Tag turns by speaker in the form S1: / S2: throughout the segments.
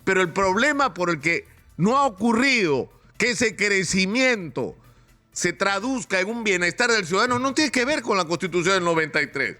S1: Pero el problema por el que no ha ocurrido que ese crecimiento se traduzca en un bienestar del ciudadano no tiene que ver con la Constitución del 93.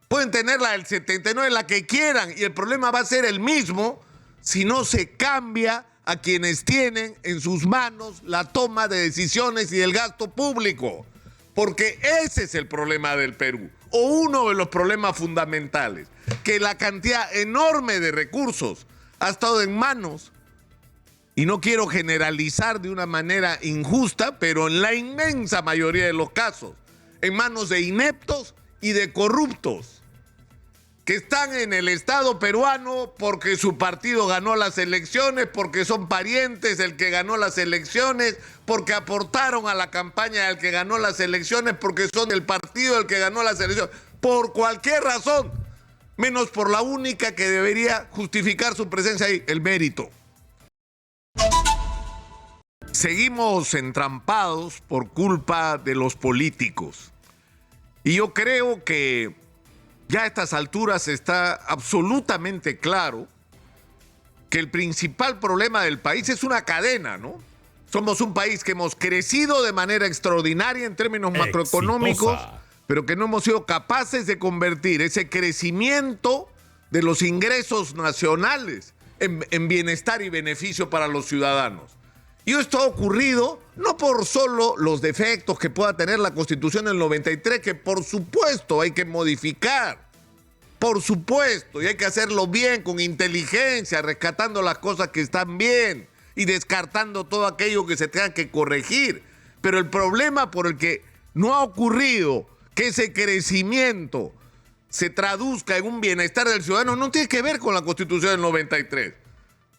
S1: Pueden tener la del 79, la que quieran, y el problema va a ser el mismo si no se cambia a quienes tienen en sus manos la toma de decisiones y el gasto público. Porque ese es el problema del Perú, o uno de los problemas fundamentales, que la cantidad enorme de recursos ha estado en manos, y no quiero generalizar de una manera injusta, pero en la inmensa mayoría de los casos, en manos de ineptos y de corruptos, que están en el Estado peruano porque su partido ganó las elecciones, porque son parientes del que ganó las elecciones, porque aportaron a la campaña del que ganó las elecciones, porque son del partido del que ganó las elecciones, por cualquier razón, menos por la única que debería justificar su presencia ahí, el mérito. Seguimos entrampados por culpa de los políticos. Y yo creo que ya a estas alturas está absolutamente claro que el principal problema del país es una cadena, ¿no? Somos un país que hemos crecido de manera extraordinaria en términos macroeconómicos, pero que no hemos sido capaces de convertir ese crecimiento de los ingresos nacionales en bienestar y beneficio para los ciudadanos. Y esto ha ocurrido no por solo los defectos que pueda tener la Constitución del 93, que por supuesto hay que modificar, por supuesto, y hay que hacerlo bien, con inteligencia, rescatando las cosas que están bien y descartando todo aquello que se tenga que corregir. Pero el problema por el que no ha ocurrido que ese crecimiento se traduzca en un bienestar del ciudadano no tiene que ver con la Constitución del 93.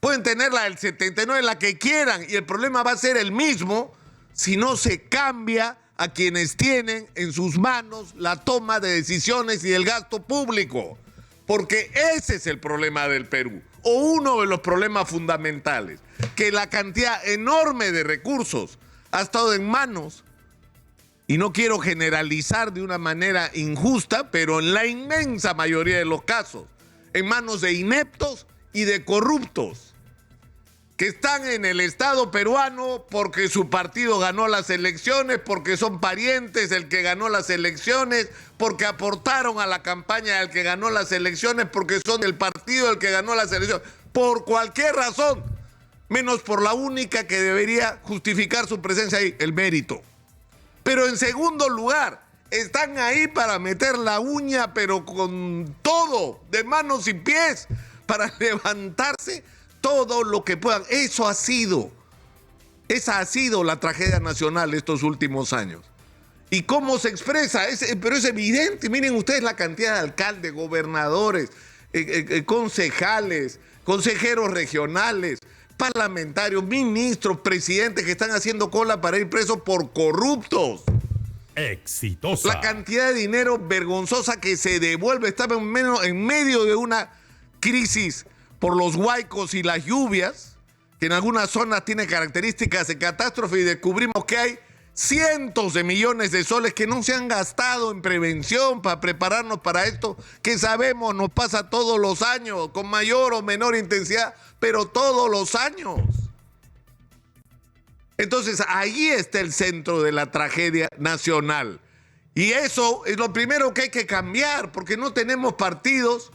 S1: Pueden tener la del 79, la que quieran, y el problema va a ser el mismo si no se cambia a quienes tienen en sus manos la toma de decisiones y el gasto público. Porque ese es el problema del Perú, o uno de los problemas fundamentales, que la cantidad enorme de recursos ha estado en manos, y no quiero generalizar de una manera injusta, pero en la inmensa mayoría de los casos, en manos de ineptos y de corruptos, que están en el Estado peruano porque su partido ganó las elecciones, porque son parientes del que ganó las elecciones, porque aportaron a la campaña del que ganó las elecciones, porque son del partido del que ganó las elecciones, por cualquier razón, menos por la única que debería justificar su presencia ahí, el mérito. Pero en segundo lugar, están ahí para meter la uña, pero con todo, de manos y pies, para levantarse todo lo que puedan. Esa ha sido la tragedia nacional estos últimos años. ¿Y cómo se expresa? Pero es evidente. Miren ustedes la cantidad de alcaldes, gobernadores, concejales, consejeros regionales, parlamentarios, ministros, presidentes que están haciendo cola para ir presos por corruptos.
S2: Exitosa.
S1: La cantidad de dinero vergonzosa que se devuelve. Estaba en medio de una crisis por los huaicos y las lluvias, que en algunas zonas tiene características de catástrofe, y descubrimos que hay cientos de millones de soles que no se han gastado en prevención para prepararnos para esto, que sabemos nos pasa todos los años, con mayor o menor intensidad, pero todos los años. Entonces, ahí está el centro de la tragedia nacional. Y eso es lo primero que hay que cambiar, porque no tenemos partidos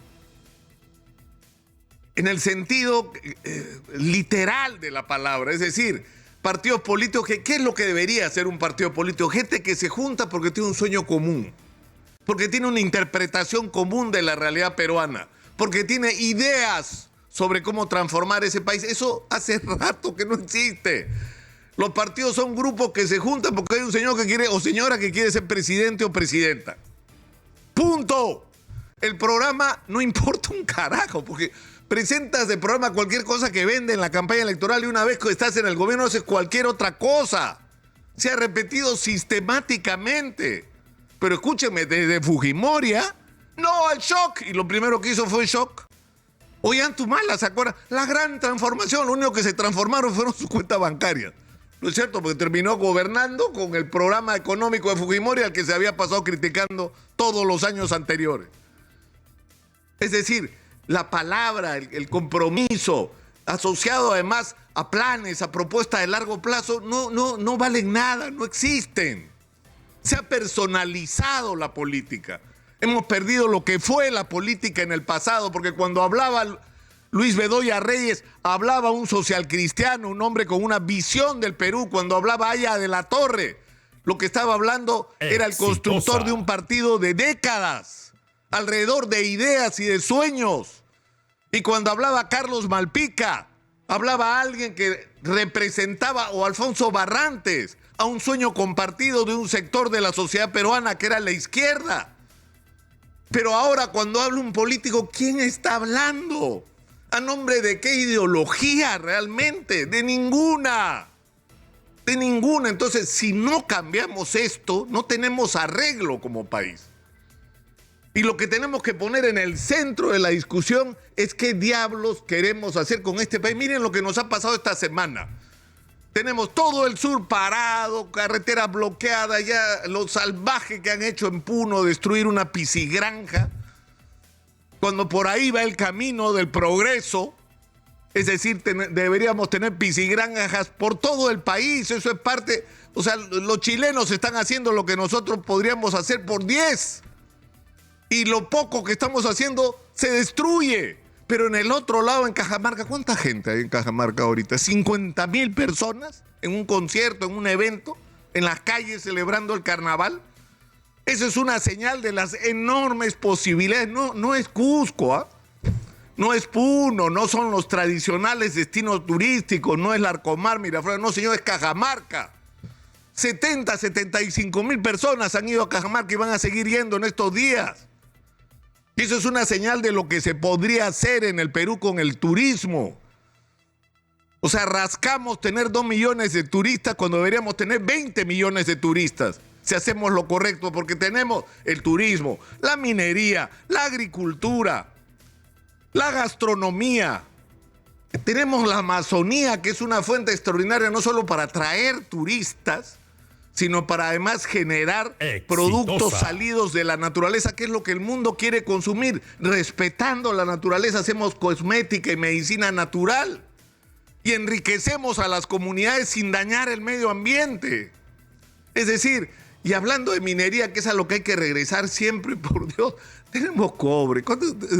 S1: en el sentido literal de la palabra, es decir, partidos políticos ¿qué es lo que debería ser un partido político? Gente que se junta porque tiene un sueño común, porque tiene una interpretación común de la realidad peruana, porque tiene ideas sobre cómo transformar ese país. Eso hace rato que no existe. Los partidos son grupos que se juntan porque hay un señor que quiere o señora que quiere ser presidente o presidenta. ¡Punto! El programa no importa un carajo, porque presentas de programa cualquier cosa que vende en la campaña electoral, y una vez que estás en el gobierno haces cualquier otra cosa. Se ha repetido sistemáticamente. Pero escúchenme, desde Fujimori, no al shock, y lo primero que hizo fue shock. Ollanthumala, ¿se acuerdan? La gran transformación, lo único que se transformaron fueron sus cuentas bancarias. ¿No es cierto? Porque terminó gobernando con el programa económico de Fujimori al que se había pasado criticando todos los años anteriores. Es decir, la palabra, el compromiso, asociado además a planes, a propuestas de largo plazo, no valen nada, no existen. Se ha personalizado la política. Hemos perdido lo que fue la política en el pasado, porque cuando hablaba Luis Bedoya Reyes, hablaba un socialcristiano, un hombre con una visión del Perú. Cuando hablaba Aya de la Torre, lo que estaba hablando era el constructor de un partido de décadas, alrededor de ideas y de sueños. Y cuando hablaba Carlos Malpica, hablaba alguien que representaba, o Alfonso Barrantes, a un sueño compartido de un sector de la sociedad peruana que era la izquierda. Pero ahora cuando habla un político, ¿quién está hablando? ¿A nombre de qué ideología realmente? De ninguna. De ninguna. Entonces, si no cambiamos esto, no tenemos arreglo como país. Y lo que tenemos que poner en el centro de la discusión es qué diablos queremos hacer con este país. Miren lo que nos ha pasado esta semana. Tenemos todo el sur parado, carreteras bloqueadas, ya lo salvaje que han hecho en Puno, destruir una piscigranja, cuando por ahí va el camino del progreso. Es decir, deberíamos tener piscigranjas por todo el país. Eso es parte, o sea, los chilenos están haciendo lo que nosotros podríamos hacer por 10. Y lo poco que estamos haciendo se destruye. Pero en el otro lado, en Cajamarca, ¿cuánta gente hay en Cajamarca ahorita? 50,000 personas en un concierto, en un evento, en las calles celebrando el carnaval. Eso es una señal de las enormes posibilidades. No es Cusco, ¿eh? No es Puno, no son los tradicionales destinos turísticos, no es Larcomar, Miraflores, no, señor, es Cajamarca. 75,000 personas han ido a Cajamarca y van a seguir yendo en estos días. Y eso es una señal de lo que se podría hacer en el Perú con el turismo. O sea, rascamos tener 2 millones de turistas cuando deberíamos tener 20 millones de turistas, si hacemos lo correcto, porque tenemos el turismo, la minería, la agricultura, la gastronomía. Tenemos la Amazonía, que es una fuente extraordinaria no solo para atraer turistas, sino para además generar productos salidos de la naturaleza, que es lo que el mundo quiere consumir. Respetando la naturaleza, hacemos cosmética y medicina natural y enriquecemos a las comunidades sin dañar el medio ambiente. Es decir, y hablando de minería, que es a lo que hay que regresar siempre, por Dios, tenemos cobre.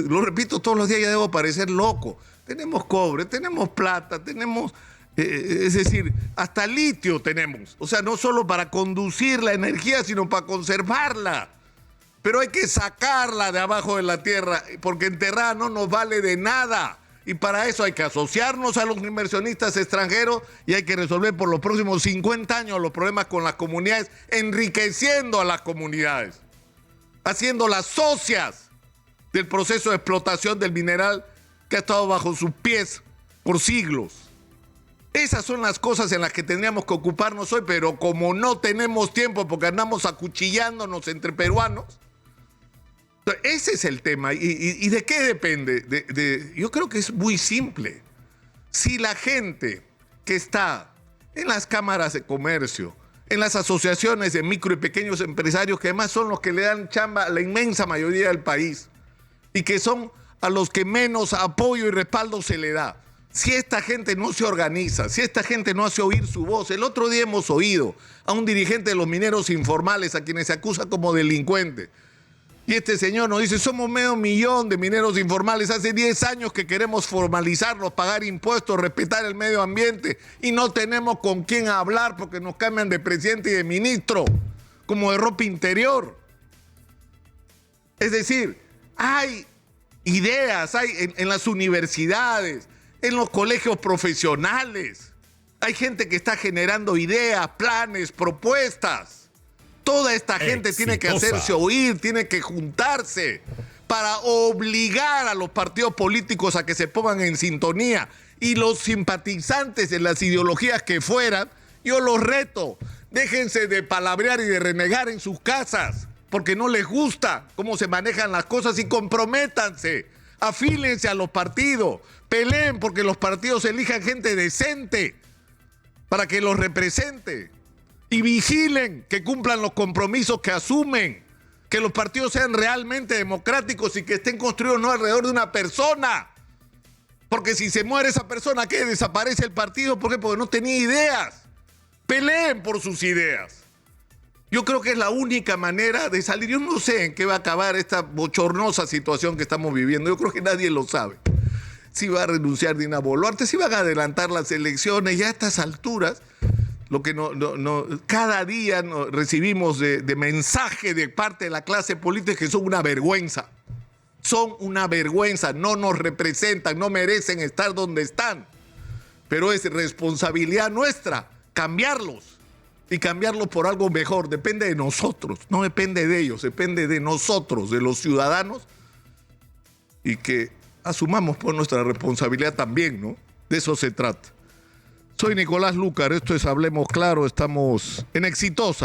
S1: Lo repito todos los días, ya debo parecer loco. Tenemos cobre, tenemos plata, tenemos... es decir, hasta litio tenemos. O sea, no solo para conducir la energía, sino para conservarla. Pero hay que sacarla de abajo de la tierra, porque enterrada no nos vale de nada. Y para eso hay que asociarnos a los inversionistas extranjeros y hay que resolver por los próximos 50 años los problemas con las comunidades, enriqueciendo a las comunidades, haciéndolas socias del proceso de explotación del mineral que ha estado bajo sus pies por siglos. Esas son las cosas en las que tendríamos que ocuparnos hoy, pero como no tenemos tiempo porque andamos acuchillándonos entre peruanos, ese es el tema. ¿Y de qué depende? Yo creo que es muy simple. Si la gente que está en las cámaras de comercio, en las asociaciones de micro y pequeños empresarios, que además son los que le dan chamba a la inmensa mayoría del país y que son a los que menos apoyo y respaldo se le da, si esta gente no se organiza, si esta gente no hace oír su voz. El otro día hemos oído a un dirigente de los mineros informales, a quienes se acusa como delincuentes. Y este señor nos dice, somos 500,000 de mineros informales, hace 10 años que queremos formalizarlos, pagar impuestos, respetar el medio ambiente, y no tenemos con quién hablar porque nos cambian de presidente y de ministro, como de ropa interior. Es decir, hay ideas, hay en las universidades, en los colegios profesionales. Hay gente que está generando ideas, planes, propuestas. Toda esta gente tiene que hacerse oír, tiene que juntarse para obligar a los partidos políticos a que se pongan en sintonía. Y los simpatizantes de las ideologías que fueran, yo los reto, déjense de palabrear y de renegar en sus casas, porque no les gusta cómo se manejan las cosas, y comprométanse, afílense a los partidos, peleen porque los partidos elijan gente decente para que los represente y vigilen que cumplan los compromisos que asumen, que los partidos sean realmente democráticos y que estén construidos no alrededor de una persona, Porque si se muere esa persona, ¿qué? ¿Desaparece el partido? ¿Por qué? Porque no tenía ideas. Peleen por sus ideas. Yo creo que es la única manera de salir. Yo no sé en qué va a acabar esta bochornosa situación que estamos viviendo. Yo creo que nadie lo sabe. Si va a renunciar Dina Boluarte, si van a adelantar las elecciones, ya a estas alturas, lo que cada día recibimos de mensaje de parte de la clase política que son una vergüenza. Son una vergüenza, no nos representan, no merecen estar donde están. Pero es responsabilidad nuestra cambiarlos y cambiarlos por algo mejor. Depende de nosotros, no depende de ellos, depende de nosotros, de los ciudadanos, y que asumamos por nuestra responsabilidad también, ¿no? De eso se trata. Soy Nicolás Lucar, esto es Hablemos Claro, estamos en Exitosa.